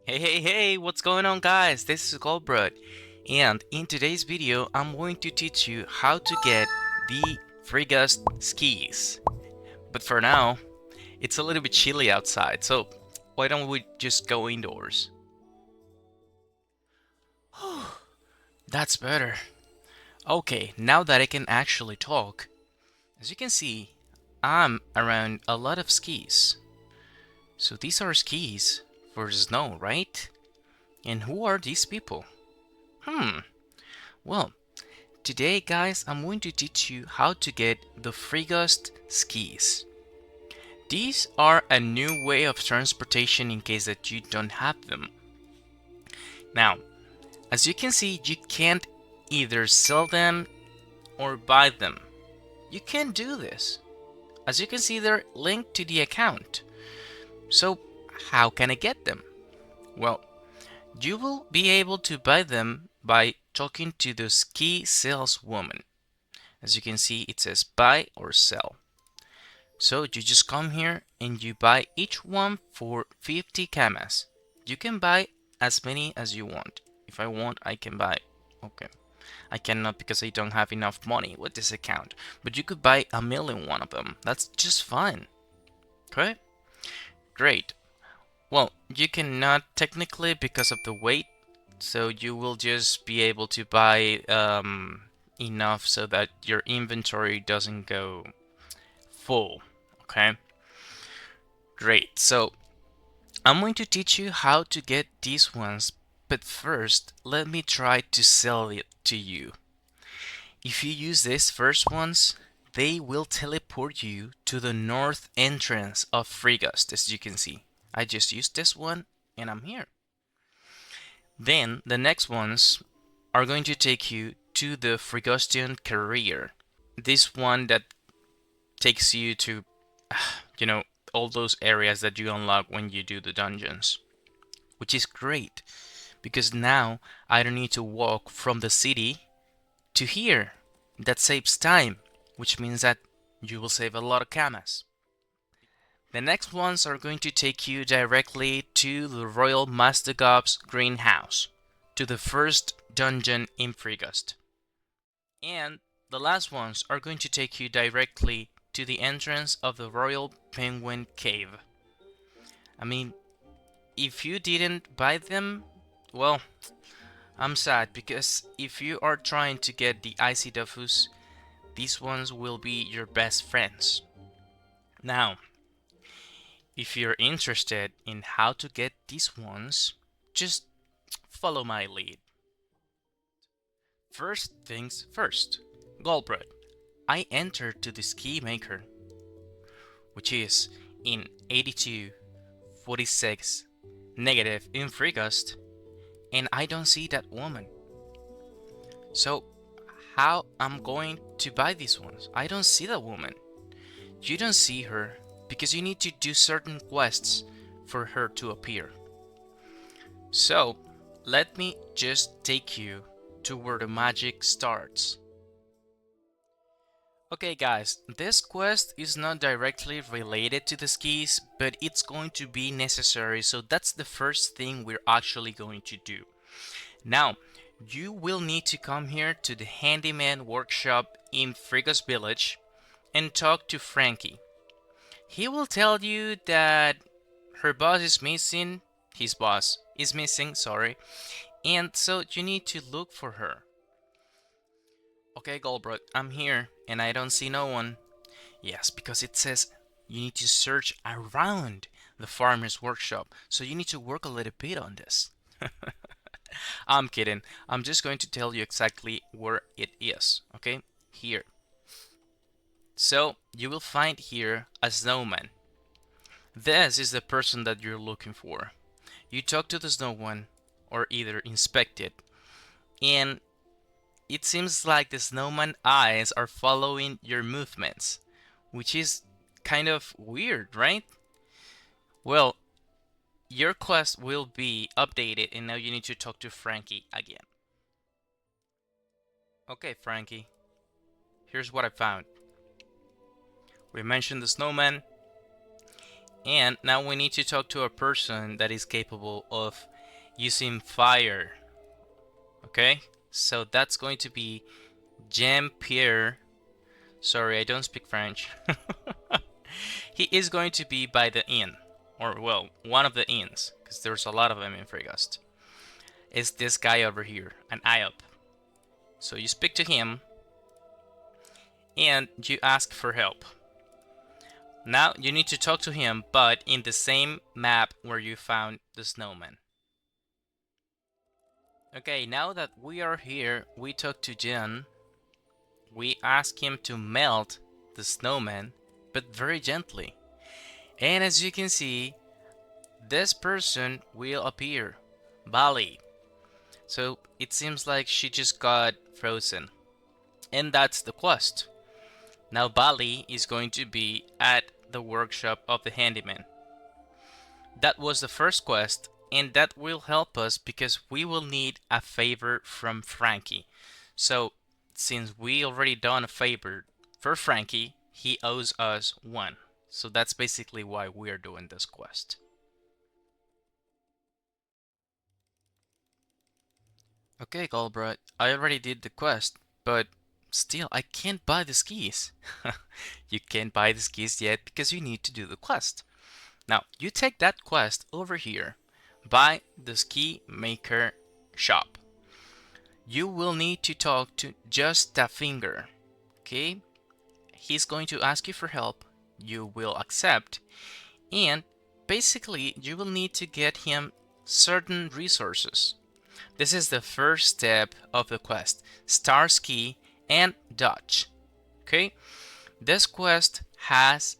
Hey, what's going on guys? This is Goldbrood, and in today's video I'm going to teach you how to get the Frigost skis. But for now, it's a little bit chilly outside, so why don't we just go indoors? That's better. Okay, now that I can actually talk, as you can see, I'm around a lot of skis. So these are skis for snow, right? And who are these people? Hmm, well, today, guys, I'm going to teach you how to get the Frigost skis. These are a new way of transportation in case that you don't have them. Now, as you can see, you can't either sell them or buy them. You can't do this. As you can see, they're linked to the account. So, how can I get them? Well, you will be able to buy them by talking to the ski saleswoman. As you can see, it says buy or sell. So you just come here and you buy each one for 50 kamas. You can buy as many as you want. If I want, I can buy. Okay. I cannot because I don't have enough money with this account. But you could buy a million one of them. That's just fine. Okay? Great. Well, you cannot technically because of the weight. So you will just be able to buy enough so that your inventory doesn't go full. Okay? Great. So I'm going to teach you how to get these ones, but first, let me try to sell it to you. If you use these first ones, they will teleport you to the north entrance of Frigost, as you can see. I just used this one, and I'm here. Then, the next ones are going to take you to the Frigostian career. This one that takes you to, you know, all those areas that you unlock when you do the dungeons. Which is great, because now I don't need to walk from the city to here. That saves time, which means that you will save a lot of kamas. The next ones are going to take you directly to the Royal Mastagob's greenhouse, to the first dungeon in Frigost. And the last ones are going to take you directly to the entrance of the Royal Penguin Cave. I mean, if you didn't buy them, well, I'm sad because if you are trying to get the icy Dofus, these ones will be your best friends. Now, if you're interested in how to get these ones, just follow my lead. First things first, Goldbrood. I entered to the ski maker, which is in 8246 negative in Frigost, and I don't see that woman. So how I'm going to buy these ones? I don't see that woman. You don't see her because you need to do certain quests for her to appear. So let me just take you to where the magic starts. Okay guys, this quest is not directly related to the skis, but it's going to be necessary, so that's the first thing we're actually going to do. Now, you will need to come here to the handyman workshop in Frigost village and talk to Frankie. He will tell you that her boss is missing, his boss is missing, sorry, and so you need to look for her. Okay, Goldbrook, I'm here and I don't see no one. Yes, because it says you need to search around the farmer's workshop, so you need to work a little bit on this. I'm kidding. I'm just going to tell you exactly where it is, okay? Here. So, you will find here a snowman. This is the person that you're looking for. You talk to the snowman, or either inspect it, and it seems like the snowman eyes are following your movements, which is kind of weird, right? Well, your quest will be updated and now you need to talk to Frankie again. Okay, Frankie, here's what I found. We mentioned the snowman, and now we need to talk to a person that is capable of using fire. Okay, so that's going to be Jean-Pierre. Sorry, I don't speak French. He is going to be by the inn, or well, one of the inns, because there's a lot of them in Frigost. Is this guy over here, an IOP. So you speak to him, and you ask for help. Now you need to talk to him, but in the same map where you found the snowman. Okay, now that we are here, we talk to Jen. We ask him to melt the snowman, but very gently. And as you can see, this person will appear, Bali. So it seems like she just got frozen. And that's the quest. Now Bali is going to be at the workshop of the handyman. That was the first quest, and that will help us because we will need a favor from Frankie. So since we already done a favor for Frankie, he owes us one. So that's basically why we're doing this quest. Okay, Galbraith, I already did the quest, but still, I can't buy the skis. You can't buy the skis yet because you need to do the quest. Now, you take that quest over here, buy the ski maker shop. You will need to talk to just a finger, okay? He's going to ask you for help. You will accept, and basically, you will need to get him certain resources. This is the first step of the quest, Star Ski and Dodge. Okay? This quest has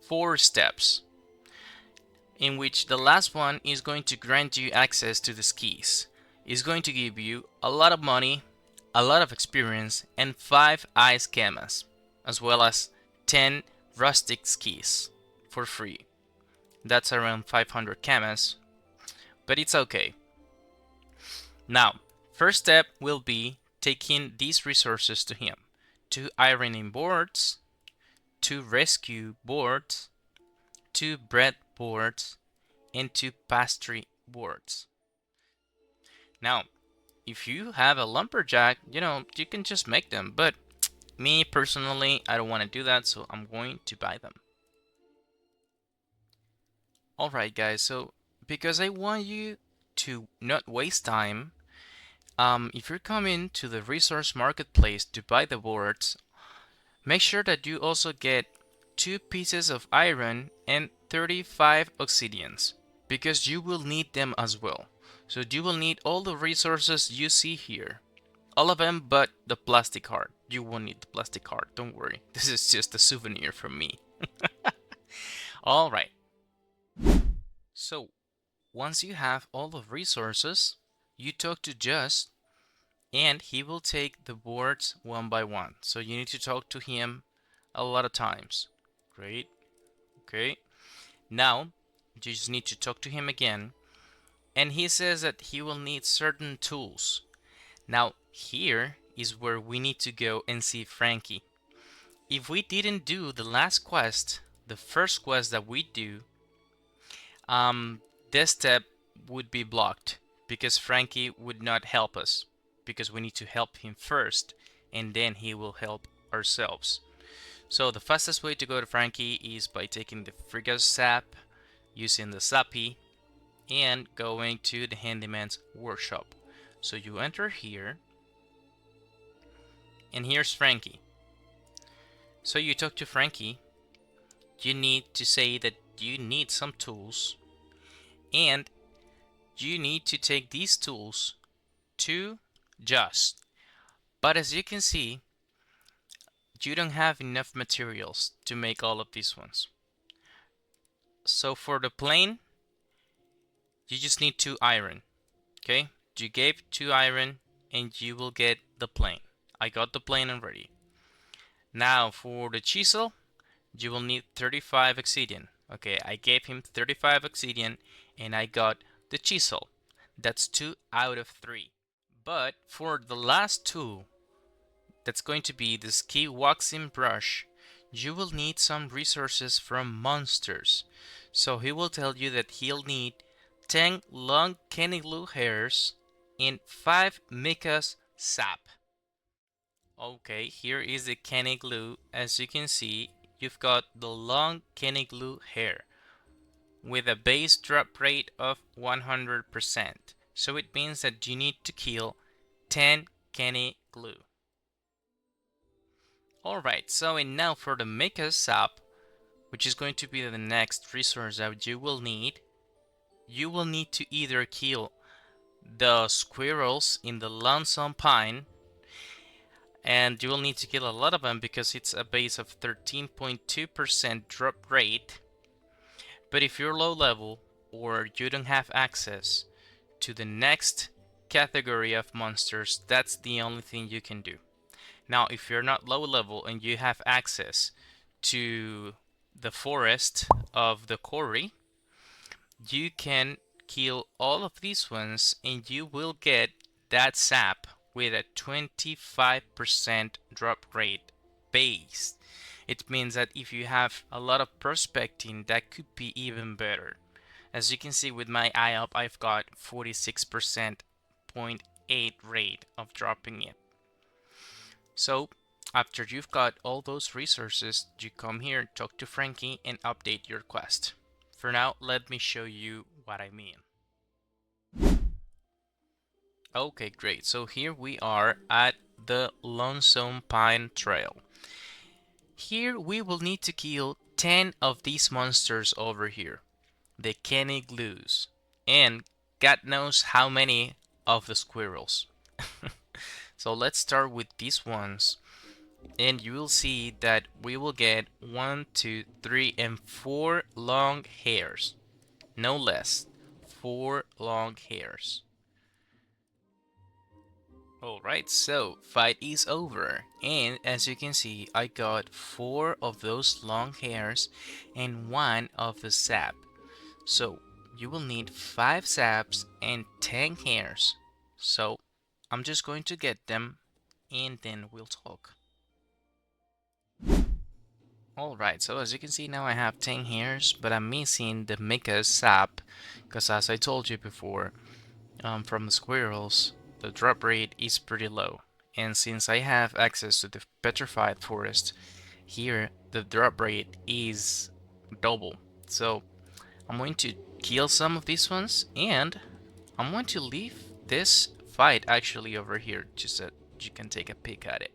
4 steps, in which the last one is going to grant you access to the skis. It's going to give you a lot of money, a lot of experience, and 5 ice camas, as well as 10 rustic skis for free. That's around 500 camas, but it's okay. Now, first step will be taking these resources to him. 2 ironing boards, 2 rescue boards, 2 bread boards, and 2 pastry boards. Now, if you have a lumberjack, you can just make them, but me personally, I don't want to do that, so I'm going to buy them. Alright guys, so because I want you to not waste time, if you're coming to the resource marketplace to buy the boards, make sure that you also get 2 pieces of iron and 35 obsidians, because you will need them as well. So you will need all the resources you see here. All of them but the plastic heart. You won't need the plastic heart, don't worry. This is just a souvenir from me. Alright. So, once you have all the resources, you talk to Just, and he will take the boards one by one. So you need to talk to him a lot of times. Great. Okay. Now, you just need to talk to him again. And he says that he will need certain tools. Now, here is where we need to go and see Frankie. If we didn't do the last quest, the first quest that we do, this step would be blocked because Frankie would not help us, because we need to help him first and then he will help ourselves. So the fastest way to go to Frankie is by taking the Frigost sap, using the sappy, and going to the handyman's workshop. So you enter here, and here's Frankie. So you talk to Frankie. You need to say that you need some tools, and you need to take these tools to Just. But as you can see, you don't have enough materials to make all of these ones. So for the plane, you just need 2 iron. Okay? You gave 2 iron and you will get the plane. I got the plane already. Now for the chisel, you will need 35 obsidian. Okay, I gave him 35 obsidian and I got the chisel. That's 2 out of 3. But for the last 2, that's going to be the ski waxing brush, you will need some resources from monsters. So he will tell you that he'll need 10 long canny glue hairs and 5 Mika's sap. Okay, here is the canny glue. As you can see, you've got the long canny glue hair with a base drop rate of 100%. So it means that you need to kill 10 canny glue. Alright, so and now for the Mika's sap, which is going to be the next resource that you will need to either kill the squirrels in the lonesome pine, and you will need to kill a lot of them because it's a base of 13.2% drop rate. But if you're low level or you don't have access to the next category of monsters, that's the only thing you can do. Now, if you're not low level and you have access to the forest of the quarry, you can kill all of these ones and you will get that sap with a 25% drop rate base. It means that if you have a lot of prospecting, that could be even better. As you can see with my eye up, I've got 46% 0.8 rate of dropping it. So after you've got all those resources, you come here, talk to Frankie, and update your quest. For now, let me show you what I mean. Okay, great. So here we are at the Lonesome Pine Trail. Here we will need to kill 10 of these monsters over here, the canny glues, and God knows how many of the squirrels. So let's start with these ones, and you will see that we will get 1, 2, 3, and 4 long hairs. No less. 4 long hairs. Alright, so fight is over, and as you can see, I got 4 of those long hairs and 1 of the sap. So you will need 5 saps and 10 hairs. So I'm just going to get them and then we'll talk. Alright, so as you can see now I have 10 hairs, but I'm missing the Mika's sap, because as I told you before, from the squirrels, the drop rate is pretty low. And since I have access to the petrified forest, here the drop rate is double. So I'm going to kill some of these ones, and I'm going to leave this fight actually over here just so you can take a peek at it.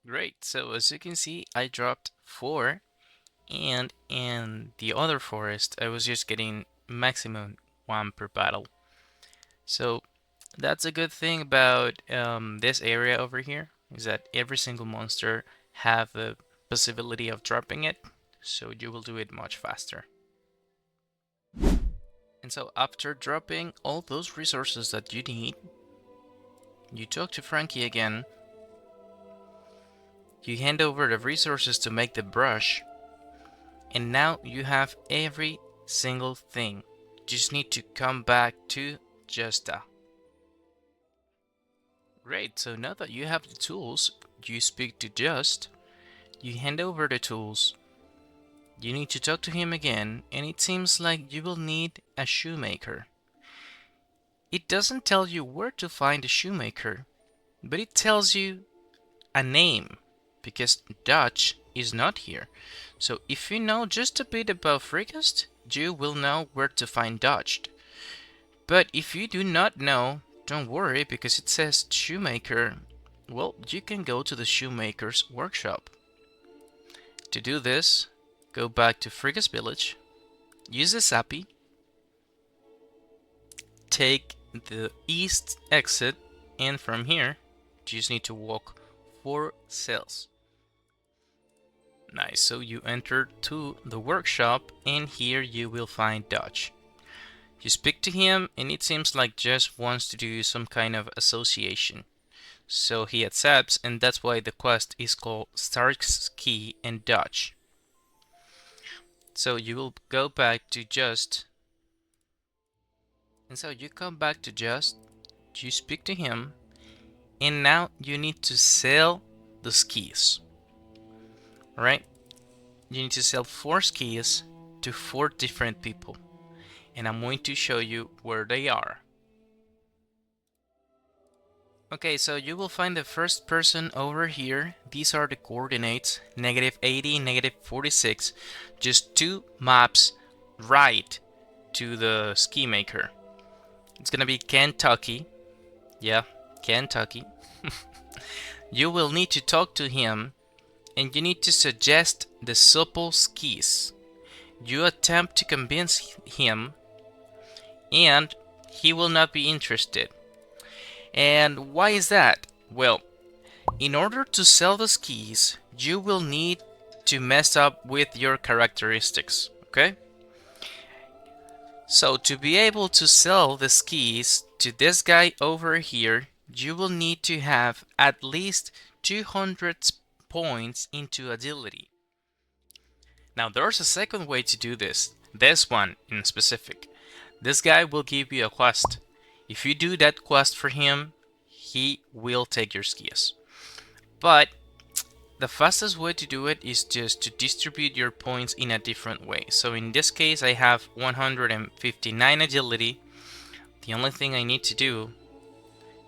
Great, so as you can see, I dropped 4, and in the other forest, I was just getting maximum 1 per battle. So that's a good thing about this area over here, is that every single monster have the possibility of dropping it, so you will do it much faster. And so after dropping all those resources that you need, you talk to Frankie again. You hand over the resources to make the brush, and now you have every single thing. Just need to come back to Justa. Great, so now that you have the tools, you speak to Just, you hand over the tools, you need to talk to him again, and it seems like you will need a shoemaker. It doesn't tell you where to find a shoemaker, but it tells you a name, because Dutch is not here. So if you know just a bit about Frigost, you will know where to find Dutch. But if you do not know, don't worry, because it says shoemaker. Well, you can go to the shoemaker's workshop. To do this, go back to Frigost village, use the Sappy, take the east exit, and from here, you just need to walk 4 cells. Nice, so you enter to the workshop, and here you will find Dodge. You speak to him, and it seems like just wants to do some kind of association. So he accepts, and that's why the quest is called Stark's Key and Dodge. So you will go back to Just, and so you come back to Just, you speak to him, and now you need to sell the skis. Alright? You need to sell 4 skis to 4 different people, and I'm going to show you where they are. Okay, so you will find the first person over here. These are the coordinates, -80, -46, just 2 maps right to the ski maker. It's gonna be Kentucky. Yeah, Kentucky. You will need to talk to him, and you need to suggest the supple skis. You attempt to convince him, and he will not be interested. And why is that? Well, in order to sell the skis, you will need to mess up with your characteristics, okay? So to be able to sell the skis to this guy over here, you will need to have at least 200 points into agility. Now there's a second way to do this. This one in specific. This guy will give you a quest. If you do that quest for him, he will take your skis. But the fastest way to do it is just to distribute your points in a different way. So in this case, I have 159 agility. The only thing I need to do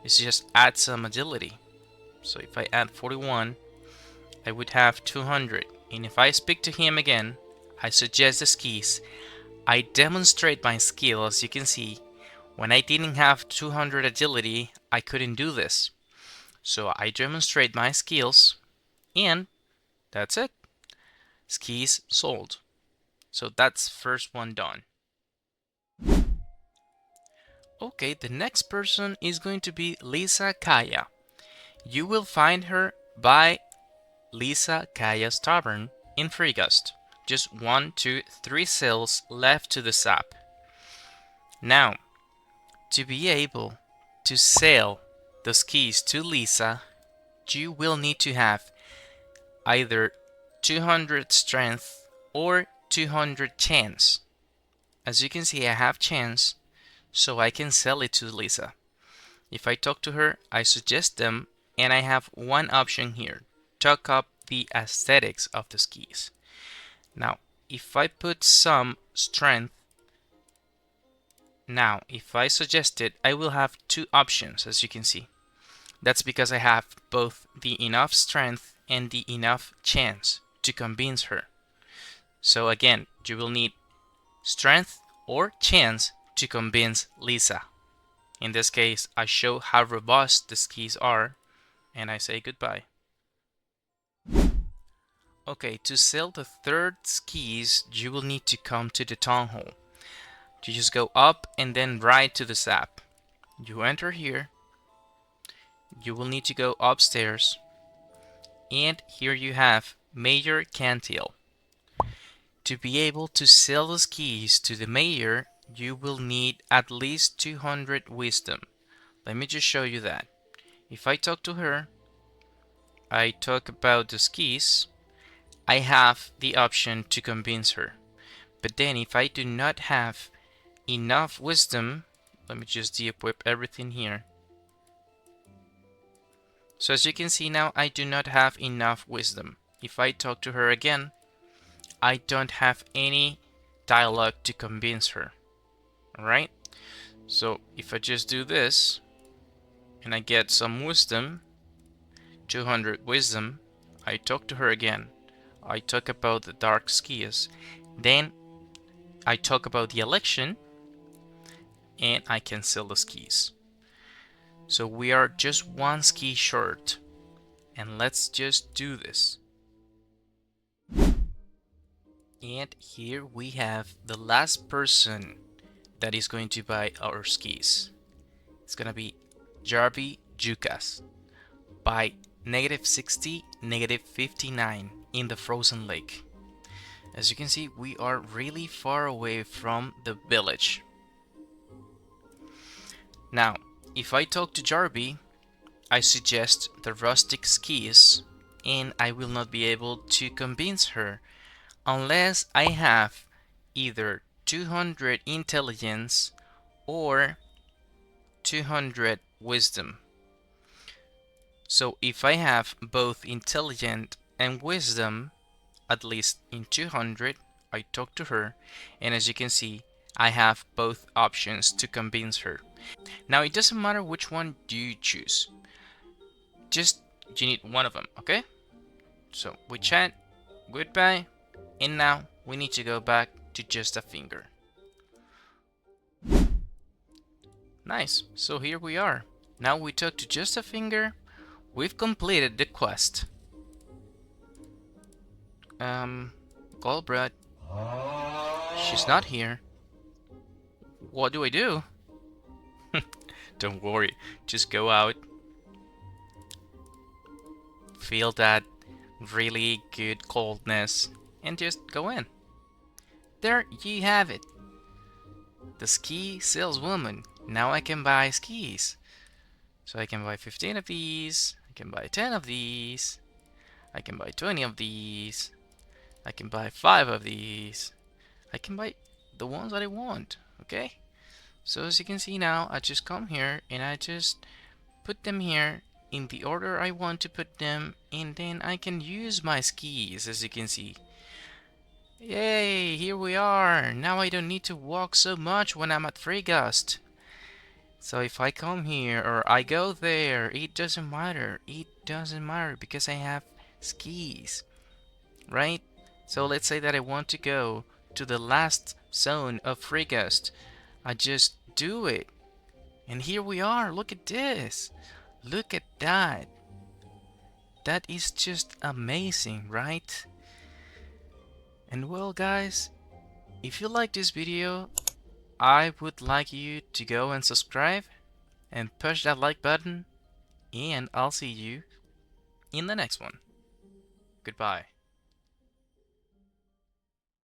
is just add some agility. So if I add 41, I would have 200. And if I speak to him again, I suggest the skis. I demonstrate my skill. As you can see, when I didn't have 200 agility, I couldn't do this. So I demonstrate my skills, and that's it. Skis sold. So that's first one done. Okay, the next person is going to be Lisa Kaya. You will find her by Lisa Kaya's Tavern in Frigost. Just 1, 2, 3 cells left to the sap. Now, to be able to sell the skis to Lisa, you will need to have either 200 strength or 200 chance. As you can see, I have chance, so I can sell it to Lisa. If I talk to her, I suggest them, and I have one option here. Talk up the aesthetics of the skis. Now, if I put some strength, now if I suggest it, I will have 2 options, as you can see. That's because I have both the enough strength and the enough chance to convince her. So again, you will need strength or chance to convince Lisa. In this case, I show how robust the skis are, and I say goodbye. Okay, to sell the third skis, you will need to come to the town hall. You just go up and then right to the sap. You enter here. You will need to go upstairs. And here you have Mayor Cantil. To be able to sell the skis to the mayor, you will need at least 200 wisdom. Let me just show you that. If I talk to her, I talk about the skis, I have the option to convince her. But then if I do not have enough wisdom, let me just de-equip everything here. So as you can see now, I do not have enough wisdom. If I talk to her again, I don't have any dialogue to convince her. Alright? So if I just do this, and I get some wisdom, 200 wisdom, I talk to her again. I talk about the dark skis. Then I talk about the election. and I can sell the skis. So we are just one ski short, and let's just do this. And here we have the last person that is going to buy our skis. It's gonna be Jarby Jukas by -60, -59 in the frozen lake. As you can see, we are really far away from the village. Now, if I talk to Jarby, I suggest the rustic skis, and I will not be able to convince her unless I have either 200 intelligence or 200 wisdom. So if I have both intelligent and wisdom, at least in 200, I talk to her, and as you can see, I have both options to convince her. Now it doesn't matter which one you choose, just you need one of them, okay? So we chat, goodbye, and now we need to go back to just a finger. Nice, so here we are. Now we talk to just a finger. We've completed the quest. Goldbred. She's not here. What do I do? Don't worry, just go out. Feel that really good coldness and just go in. There you have it. The ski saleswoman. Now I can buy skis. So I can buy 15 of these. I can buy 10 of these. I can buy 20 of these. I can buy 5 of these. I can buy the ones that I want. Okay? So as you can see now, I just come here and I just put them here in the order I want to put them, and then I can use my skis, as you can see. Yay, here we are. Now I don't need to walk so much when I'm at Frigost. So if I come here or I go there, it doesn't matter. It doesn't matter because I have skis, right? So let's say that I want to go to the last zone of Frigost. I just do it. And here we are. Look at this. Look at that. That is just amazing, right? And well, guys, if you like this video, I would like you to go and subscribe and push that like button, and I'll see you in the next one. Goodbye.